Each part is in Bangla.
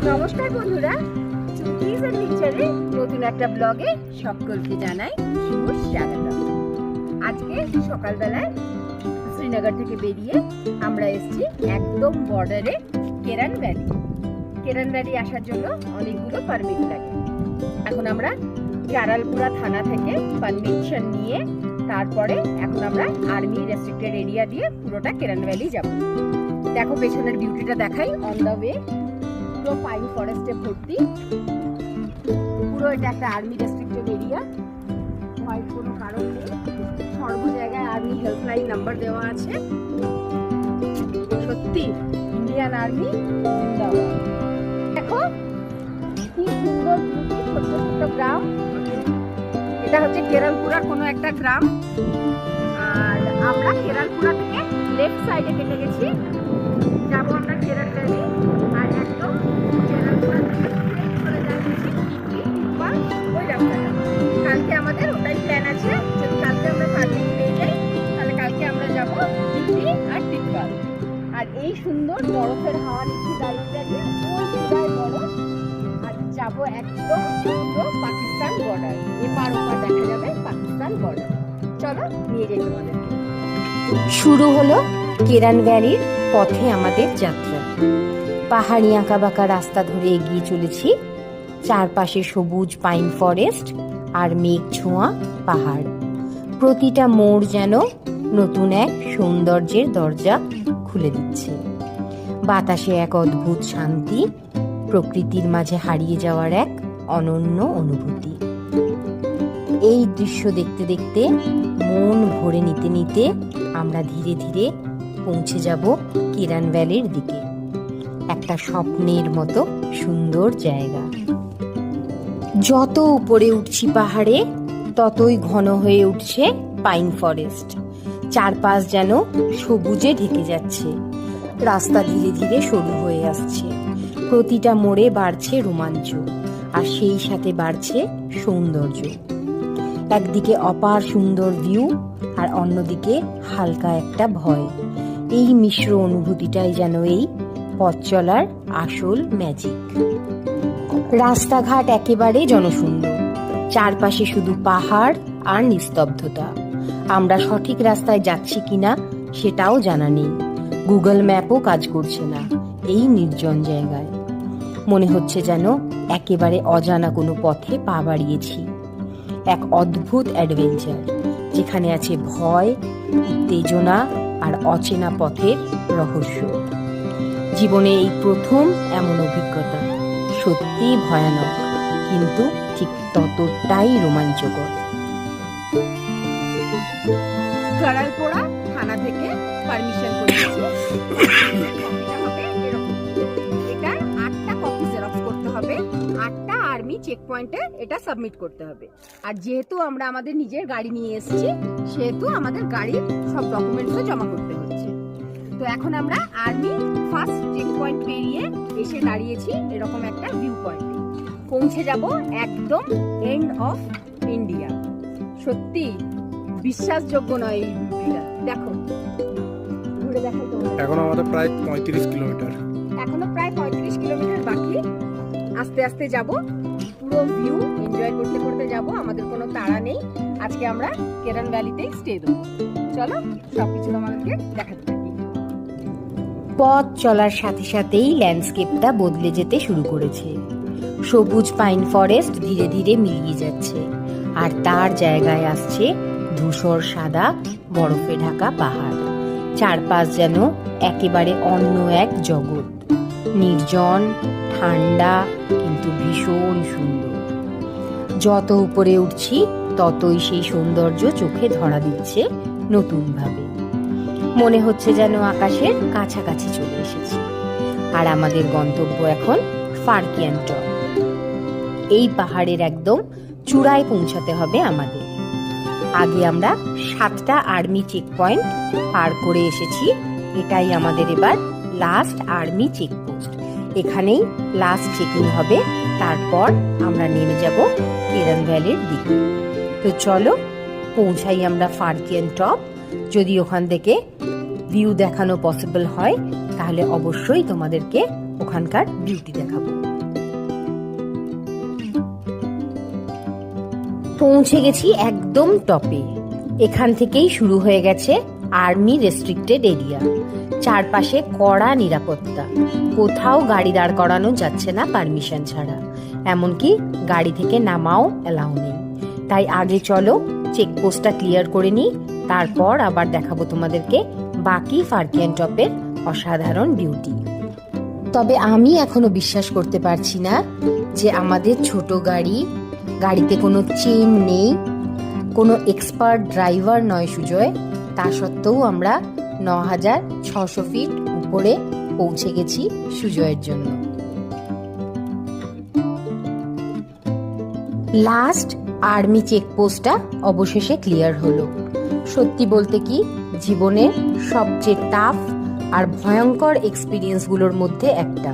নমস্কার বন্ধুরা, চুটিজ অ্যাডভেঞ্চারে নতুন একটা ব্লগে সকলকে জানাই শুভ স্বাগত। আজকে সকালবেলায় শ্রীনগর থেকে বেরিয়ে আমরা এসেছি একদম বর্ডারে কেরান ভ্যালি। কেরান ভ্যালি আসার জন্য অনেকগুলো পারমিট লাগে। এখন আমরা জারালপুরা থানা থেকে পারমিশন নিয়ে তারপরে এখন আমরা আর্মি রেস্ট্রিক্টেড এরিয়া দিয়ে পুরোটা কেরান ভ্যালি যাব। দেখো পেছনের বিউটিটা দেখাই। অন দ্য ওয়ে পুরো পাইন ফরেস্টে ভর্তি। পুরো এটা একটা আর্মি রেস্ট্রিক্টেড এরিয়া, ভয়ের কোনো কারণ নেই। সর্ব জায়গায় আর্মি হেল্পলাইন নাম্বার দেওয়া আছে। সত্যি ইন্ডিয়ান আর্মি জিন্দাবাদ। দেখো কি সুন্দর বিউটি, ছোট্ট ছোট্ট গ্রাম। এটা হচ্ছে কেরালপুরার কোনো একটা গ্রাম। আর আমরা কেরালপুরা থেকে লেফট সাইডে কেটে গেছি, যাবো আমরা কেরাল ভ্যালি। আর একদম কেরালপুরা থেকে চলে যাচ্ছি ওই রাস্তাটা। কালকে আমাদের ওটাই প্ল্যান আছে। যদি কালকে আমরা পারমিট পেয়ে যাই তাহলে কালকে আমরা যাবো দিল্লি আর টিকবাল। আর এই সুন্দর বরফের হাওয়া নিচ্ছি দাঁড়িয়ে দাঁড়িয়ে, ওই জায়গায় বরফ। আর যাবো একদম পুরো পাকিস্তান বর্ডার, এপার ওপার দেখা যাবে পাকিস্তান বর্ডার। চলো নিয়ে যাই তোমাদেরকে। শুরু হলো কেরান ভ্যালির পথে আমাদের যাত্রা। পাহাড়ি আঁকাবাঁকা রাস্তা ধরে এগিয়ে চলেছি। চারপাশে সবুজ পাইন ফরেস্ট আর মেঘ ছোঁয়া পাহাড়। প্রতিটা মোড় যেন নতুন এক সৌন্দর্যের দরজা খুলে দিচ্ছে। বাতাসে এক অদ্ভুত শান্তি, প্রকৃতির মাঝে হারিয়ে যাওয়ার এক অনন্য অনুভূতি। এই দৃশ্য দেখতে দেখতে মন ভরে নিতে নিতে আমরা ধীরে ধীরে পৌঁছে যাব কেরান ভ্যালির দিকে। একটা স্বপ্নের মতো সুন্দর জায়গা। যত উপরে উঠছি পাহাড়ে ততই ঘন হয়ে উঠছে পাইন ফরেস্ট। চারপাশ যেন সবুজে ঢেকে যাচ্ছে। রাস্তা ধীরে ধীরে সরু হয়ে আসছে। প্রতিটা মোড়ে বাড়ছে রোমাঞ্চ, আর সেই সাথে বাড়ছে সৌন্দর্য। একদিকে অপার সুন্দর ভিউ, আর অন্যদিকে হালকা একটা ভয়। এই মিশ্র অনুভূতিটাই যেন এই পথ চলার আসল ম্যাজিক। রাস্তাঘাট একেবারে জনশূন্য, চারপাশে শুধু পাহাড় আর নিস্তব্ধতা। আমরা সঠিক রাস্তায় যাচ্ছি কিনা সেটাও জানা নেই। গুগল ম্যাপও কাজ করছে না এই নির্জন জায়গায়। মনে হচ্ছে যেন একেবারে অজানা কোনো পথে পা বাড়িয়েছি। এক অদ্ভুত অ্যাডভেঞ্চার, যেখানে আছে ভয়, উত্তেজনা আর অচেনা পথের রহস্য। জীবনে এই প্রথম এমন অভিজ্ঞতা। সত্যি ভয়ানক, কিন্তু ঠিক ততটাই রোমাঞ্চকর। জারালপুরা থানা থেকে পারমিশন করেছি। এটা 8টা কপি জেরক্স করতে হবে, 8টা আর্মি চেক পয়েন্টে এটা সাবমিট করতে হবে। আর যেহেতু আমরা আমাদের নিজের গাড়ি নিয়ে এসেছি, সেহেতু আমাদের গাড়ির সব ডকুমেন্টসও জমা করতে হচ্ছে। তো এখন আমরা আর্মি ফার্স্ট চেক পয়েন্ট পেরিয়ে এসে দাঁড়িয়েছি এরকম একটা ভিউ পয়েন্টে। পৌঁছে যাব একদম এন্ড অফ ইন্ডিয়া। সত্যি বিশ্বাসযোগ্য নয় এই ভিউটা। দেখো ঘুরে দেখাই তোমাদের। এখনো আমাদের প্রায় 35 কিলোমিটার। এখনো প্রায় 35 কিলোমিটার বাকি। আস্তে আস্তে যাব, পুরো ভিউ এনজয় করতে করতে যাব। আমাদের কোনো তাড়া নেই। আজকে আমরা কেরান ভ্যালিতেই স্টে দেবো। চলো সবকিছু আমাদেরকে দেখাতে থাকি। পথ চলার সাথে সাথেই ল্যান্ডস্কেপটা বদলে যেতে শুরু করেছে। সবুজ পাইন ফরেস্ট ধীরে ধীরে মিলিয়ে যাচ্ছে, আর তার জায়গায় আসছে ধূসর সাদা বরফে ঢাকা পাহাড়। চারপাশ যেন একেবারে অন্য এক জগৎ। নির্জন, ঠান্ডা, কিন্তু ভীষণ সুন্দর। যত উপরে উঠছি ততই সেই সৌন্দর্য চোখে ধরা দিচ্ছে নতুনভাবে। মনে হচ্ছে যেন আকাশের কাছাকাছি চলে এসেছি। আর আমাদের গন্তব্য এখন ফারকিয়ান টপ। এই পাহাড়ের একদম চূড়ায় পৌঁছাতে হবে আমাদের। আগে আমরা 7টা আর্মি চেক পয়েন্ট পার করে এসেছি। এটাই আমাদের এবার লাস্ট আর্মি চেকপোস্ট। এখানেই লাস্ট চেকিং হবে। তারপর আমরা নেমে যাব কেরান ভ্যালির দিকে। তো চলো পৌঁছাই আমরা ফারকিয়ান টপ। যদি ওখান থেকে ভিউ দেখানো পসিবল হয় তাহলে অবশ্যই তোমাদেরকে ওখানকার বিউটি দেখাবো। পৌঁছে গেছি একদম টপে। এখান থেকেই শুরু হয়ে গেছে আর্মি রেস্ট্রিক্টেড এরিয়া। চারপাশে কড়া নিরাপত্তা, কোথাও গাড়ি দাঁড় করানো যাচ্ছে না পারমিশন ছাড়া, এমনকি গাড়ি থেকে নামাও অ্যালাউ নেই। তাই আগে চলো চেকপোস্টটা ক্লিয়ার করে নিই, তারপর আবার দেখাবো তোমাদেরকে বাকি ফারকিয়ান টপের অসাধারণ বিউটি। তবে আমি এখনো বিশ্বাস করতে পারছি না যে আমাদের ছোট গাড়িতে কোনো চেন নেই, কোনো এক্সপার্ট ড্রাইভার নয় সুজয়, তা সত্ত্বেও আমরা ৯,৬০০ ফিট উপরে পৌঁছে গেছি সুজয়ের জন্য। লাস্ট আর্মি চেকপোস্টটা অবশেষে ক্লিয়ার হলো। সত্যি বলতে কি, জীবনের সবচেয়ে টাফ আর ভয়ঙ্কর এক্সপিরিয়েন্সগুলোর মধ্যে একটা।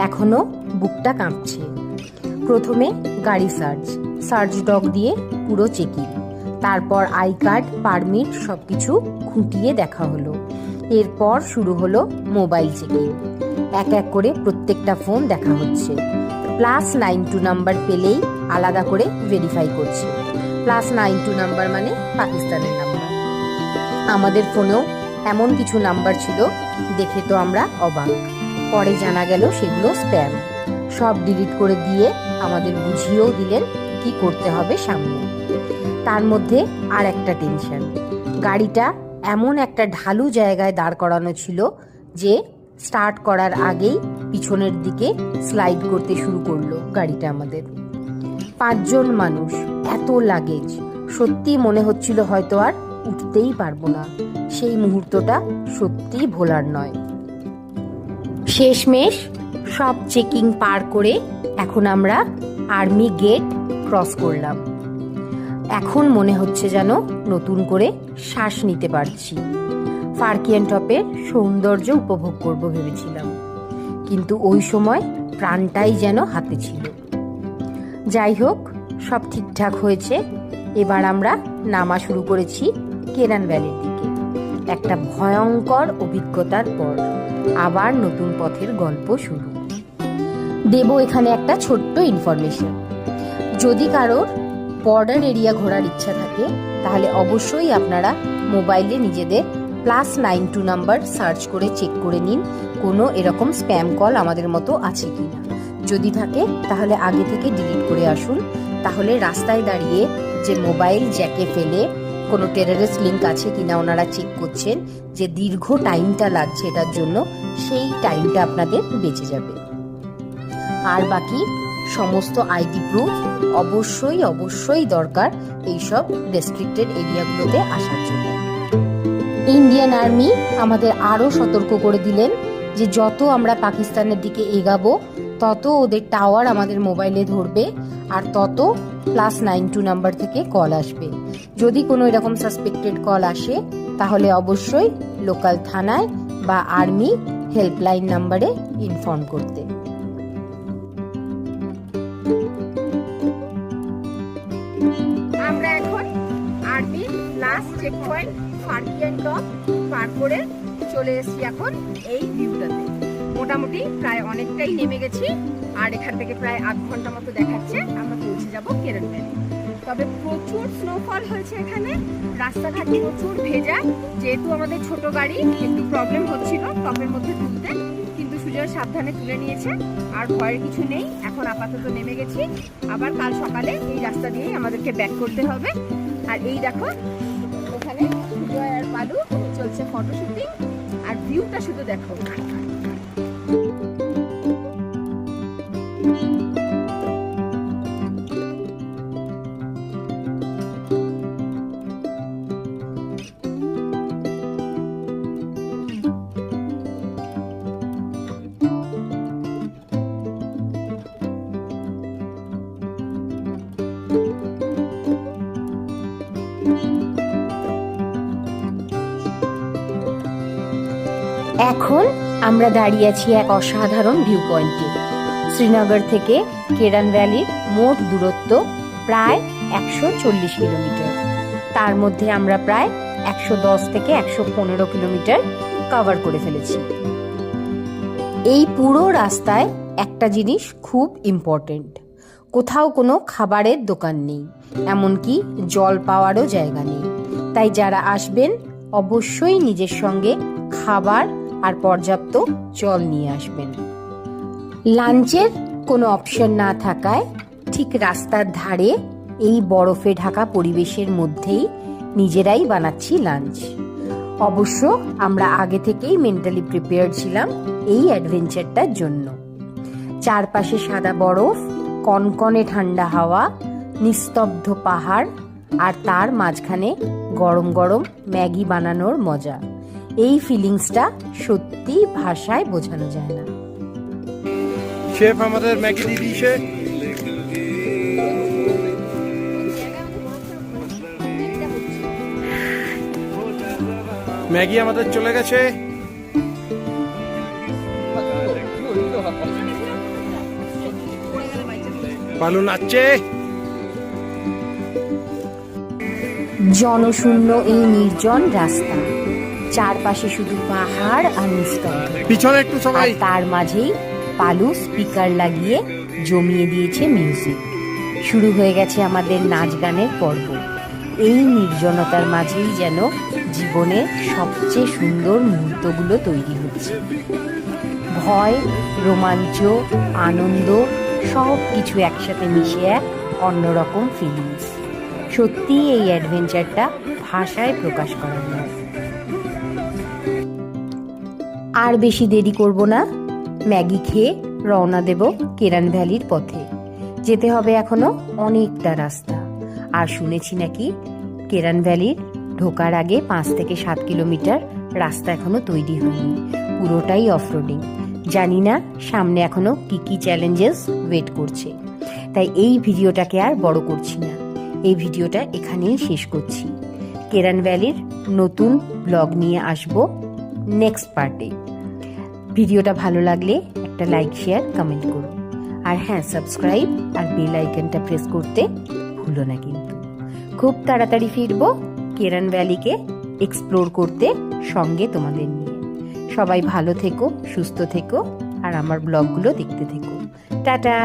এখনো বুকটা কাঁপছে। প্রথমে গাড়ি সার্চ ডগ দিয়ে পুরো চেকিং, তারপর আই কার্ড, পারমিট সবকিছু খুঁটিয়ে দেখা হলো। এরপর শুরু হলো মোবাইল চেকিং। এক এক করে প্রত্যেকটা ফোন দেখা হচ্ছে। +92 নাম্বার পেলেই আলাদা করে ভেরিফাই করছে। +92 নাম্বার মানে পাকিস্তানের নাম্বার। আমাদের ফোনেও এমন কিছু নাম্বার ছিল, দেখে তো আমরা অবাক। পরে জানা গেল সেগুলো স্প্যাম। সব ডিলিট করে দিয়ে আমাদের বুঝিয়েও দিলেন কি করতে হবে সামনে। তার মধ্যে আর একটা টেনশন, গাড়িটা এমন একটা ঢালু জায়গায় দাঁড় করানো ছিল যে স্টার্ট করার আগেই পিছনের দিকে স্লাইড করতে শুরু করলো গাড়িটা আমাদের। 5 জন মানুষ, এত লাগেজ, সত্যি মনে হচ্ছিল হয়তো আর উঠতেই পারবো না। সেই মুহূর্তটা সত্যি ভোলার নয়। শেষমেশ সব চেকিং পার করে এখন আমরা আর্মি গেট ক্রস করলাম। এখন মনে হচ্ছে যেন নতুন করে শ্বাস নিতে পারছি। ফারকিয়ান টপের সৌন্দর্য উপভোগ করব ভেবেছিলাম, কিন্তু ওই সময় প্রাণটাই যেন হাতে ছিল। যাই হোক, সব ঠিকঠাক হয়েছে। এবার আমরা নামা শুরু করেছি কেরান ভ্যালির দিকে। একটা ভয়ঙ্কর অভিজ্ঞতার পর আবার নতুন পথের গল্প শুরু। দেব এখানে একটা ছোট্ট ইনফরমেশন। যদি কারোর বর্ডার এরিয়া ঘোরার ইচ্ছা থাকে, তাহলে অবশ্যই আপনারা মোবাইলে নিজেদের +92 নাম্বার সার্চ করে চেক করে নিন কোনো এরকম স্প্যাম কল আমাদের মতো আছে কিনা। যদি থাকে তাহলে আগে থেকে ডিলিট করে আসুন। তাহলে রাস্তায় দাঁড়িয়ে যে মোবাইল জ্যাকে ফেলে কোনো টেররিস্ট লিঙ্ক আছে কিনা ওনারা চেক করছেন, যে দীর্ঘ টাইমটা লাগছে এটার জন্য, সেই টাইমটা আপনাদের বেঁচে যাবে। আর বাকি সমস্ত আইডি প্রুফ অবশ্যই দরকার এইসব রেস্ট্রিক্টেড এরিয়াগুলোতে আসার জন্য। ইন্ডিয়ান আর্মি আমাদের আরও সতর্ক করে দিলেন যে যত আমরা পাকিস্তানের দিকে এগাবো তত ওদের টাওয়ার আমাদের মোবাইলে ধরবে, আর তত +92 নাম্বার থেকে কল আসবে। যদি কোনো এরকম সাসপেক্টেড কল আসে তাহলে অবশ্যই লোকাল থানায় বা আর্মি হেল্পলাইন নাম্বারে ইনফর্ম করতে। আমরা এখন আর্মির লাস্ট চেক পয়েন্ট ফারকিয়ান টপ পার করে চলে এসেছি এখন এই ভিউটাতে। মোটামুটি প্রায় অনেকটাই নেমে গেছি, আর এখান থেকে প্রায় 8 ঘন্টা মতো দেখাচ্ছে আমরা পৌঁছে যাব কেরান ভ্যালি। তবে প্রচুর স্নোফল হয়েছে এখানে, রাস্তাঘাট প্রচুর ভেজা। যেহেতু আমাদের ছোট গাড়ি, একটু প্রবলেম হচ্ছিল টপের মধ্যে তুলতে, কিন্তু সুজয় সাবধানে তুলে নিয়েছে, আর ভয়ের কিছু নেই। এখন আপাতত নেমে গেছি, আবার কাল সকালে এই রাস্তা দিয়েই আমাদেরকে ব্যাক করতে হবে। আর এই দেখো ওখানে সুজয় আর পালু চলছে ফটো শুটিং, আর ভিউটা শুধু দেখো। এখন আমরা দাঁড়িয়ে আছি এক অসাধারণ ভিউ পয়েন্টে। শ্রীনগর থেকে কেরান ভ্যালির মোট দূরত্ব প্রায় 140 কিলোমিটার। তার মধ্যে আমরা প্রায় 110 থেকে 115 কিলোমিটার কভার করে ফেলেছি। এই পুরো রাস্তায় একটা জিনিস খুব ইম্পর্টেন্ট, কোথাও কোনো খাবারের দোকান নেই, এমনকি জল পাওয়ারও জায়গা নেই। তাই যারা আসবেন অবশ্যই নিজের সঙ্গে খাবার আর পর্যাপ্ত জল নিয়ে আসবেন। লাঞ্চের কোনো অপশন না থাকায় ঠিক রাস্তার ধারে এই বরফে ঢাকা পরিবেশের মধ্যেই নিজেরাই বানাচ্ছি লাঞ্চ। অবশ্য আমরা আগে থেকেই মেন্টালি প্রিপেয়ার ছিলাম এই অ্যাডভেঞ্চারটার জন্য। চারপাশে সাদা বরফ, কনকনে ঠান্ডা হাওয়া, নিস্তব্ধ পাহাড়, আর তার মাঝখানে গরম গরম ম্যাগি বানানোর মজা। এই ফিলিংসটা সত্যি ভাষায় বোঝানো যায় না। শেফ আমাদের ম্যাগি দিয়ে দিয়েছে। ম্যাগি আমাদের চলে গেছে। পালু নাচছে। জনশূন্য এই নির্জন রাস্তা, চারপাশে শুধু পাহাড় আর নিস্তব্ধ। পিছনে একটু আর সবাই। তার মাঝেই পালু স্পিকার লাগিয়ে জমিয়ে দিয়েছে মিউজিক। শুরু হয়ে গেছে আমাদের নাচ গানের পর্ব। এই নির্জনতার মাঝেই যেন জীবনের সবচেয়ে সুন্দর মুহূর্তগুলো তৈরি হচ্ছে। ভয়, রোমাঞ্চ, আনন্দ সব কিছু একসাথে মিশে এক অন্যরকম ফিলিংস। সত্যি এই অ্যাডভেঞ্চারটা ভাষায় প্রকাশ করার নয়। আর বেশি দেরি করব না, ম্যাগি খেয়ে রওনা দেব কেরান ভ্যালির পথে। যেতে হবে এখনো অনেকটা রাস্তা। আর শুনেছি নাকি কেরান ভ্যালির ঢোকার আগে 5 থেকে 7 কিলোমিটার রাস্তা এখনো তৈরি হয়নি, পুরোটাই অফরোডিং। জানি না সামনে এখনো কি কি চ্যালেঞ্জেস ওয়েট করছে, তাই এই ভিডিওটাকে আর বড় করছি না। এই ভিডিওটা এখানেই শেষ করছি। কেরান ভ্যালির নতুন ব্লগ নিয়ে আসবো নেক্সট পার্টে। ভিডিওটা ভালো লাগলে একটা লাইক, শেয়ার, কমেন্ট করো। আর হ্যাঁ, সাবস্ক্রাইব আর বেল আইকনটা প্রেস করতে ভুলো না কিন্তু। খুব তাড়াতাড়ি ফিরবো কেরান ভ্যালিকে এক্সপ্লোর করতে সঙ্গে তোমাদের নিয়ে। সবাই ভালো থেকো, সুস্থ থেকো, আর আমার ব্লগগুলো দেখতে থেকো। টাটা।